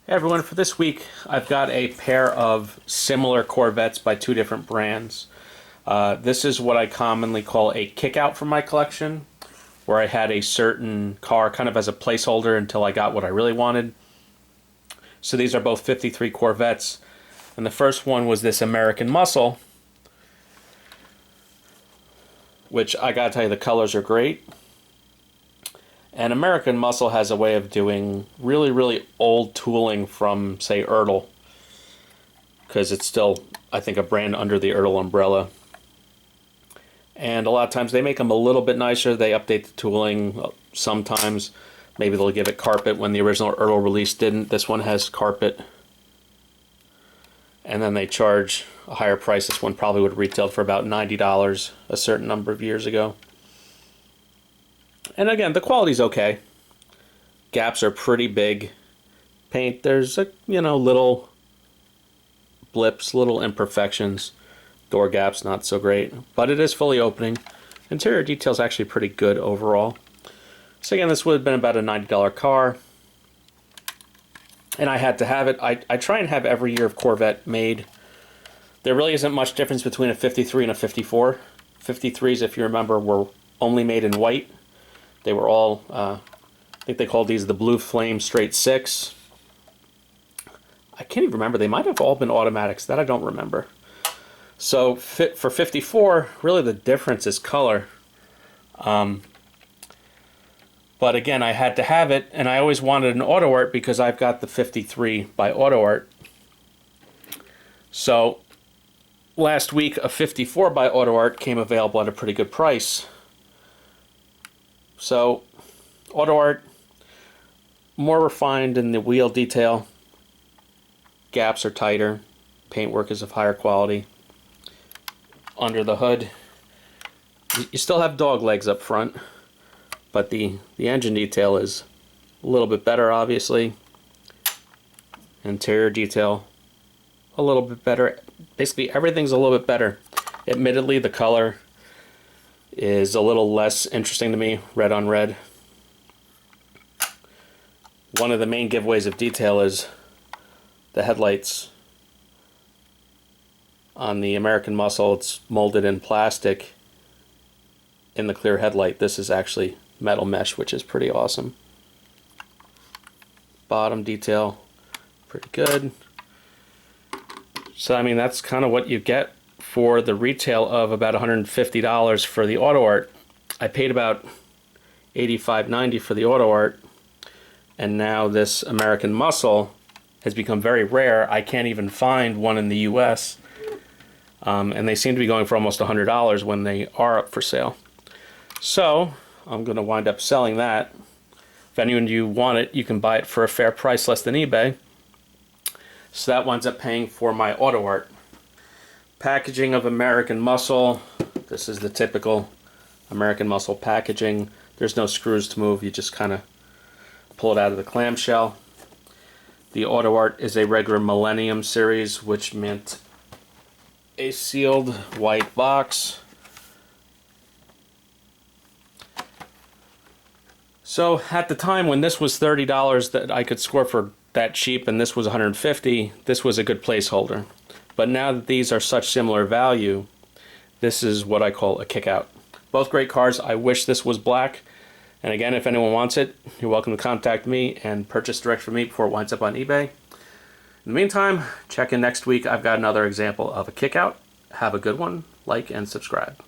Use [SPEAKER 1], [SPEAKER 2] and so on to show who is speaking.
[SPEAKER 1] Hey everyone, for this week I've got a pair of similar Corvettes by two different brands. This is what I commonly call a kick-out from my collection, where I had a certain car kind of as a placeholder until I got what I really wanted. So these are both 53 Corvettes, and the first one was this American Muscle, which I gotta tell you, the colors are great. And American Muscle has a way of doing really old tooling from, say, Ertl, because it's still, I think, a brand under the Ertl umbrella. And a lot of times they make them a little bit nicer. They update the tooling sometimes. Maybe they'll give it carpet when the original Ertl release didn't. This one has carpet. And then they charge a higher price. This one probably would have retailed for about $90 a certain number of years ago. And again, the quality's okay. Gaps are pretty big. Paint, there's little blips, little imperfections. Door gaps, not so great, but it is fully opening. Interior detail's actually pretty good overall. So again, this would have been about a $90 car, and I had to have it. I try and have every year of Corvette made. There really isn't much difference between a 53 and a 54. 53s, if you remember, were only made in white. They were all, I think they called these the Blue Flame Straight 6. I can't even remember. They might have all been automatics. That I don't remember. So for 54, really the difference is color. But again, I had to have it, and I always wanted an Autoart because I've got the 53 by Autoart. So last week, a 54 by Autoart came available at a pretty good price. So, Autoart, more refined in the wheel detail. Gaps are tighter. Paintwork is of higher quality. Under the hood, you still have dog legs up front, but the engine detail is a little bit better, obviously. Interior detail, a little bit better. Basically, everything's a little bit better. Admittedly, the color is a little less interesting to me, red on red. One of the main giveaways of detail is the headlights. On the American Muscle, it's molded in plastic in the clear headlight. This is actually metal mesh, which is pretty awesome. Bottom detail, pretty good. So I mean, that's kind of what you get for the retail of about $150 for the Autoart. I paid about $85.90 for the Autoart, and now this American Muscle has become very rare. I can't even find one in the US, and they seem to be going for almost $100 when they are up for sale. So I'm going to wind up selling that. If anyone of you want it, you can buy it for a fair price, less than eBay. So that winds up paying for my Autoart. Packaging of American Muscle. This is the typical American Muscle packaging. There's no screws to move. You just kind of pull it out of the clamshell. The Autoart is a regular Millennium series, which meant a sealed white box. So at the time when this was $30 that I could score for that cheap, and this was $150, this was a good placeholder. But now that these are such similar value, this is what I call a kick-out. Both great cars. I wish this was black. And again, if anyone wants it, you're welcome to contact me and purchase direct from me before it winds up on eBay. In the meantime, check in next week. I've got another example of a kick-out. Have a good one. Like and subscribe.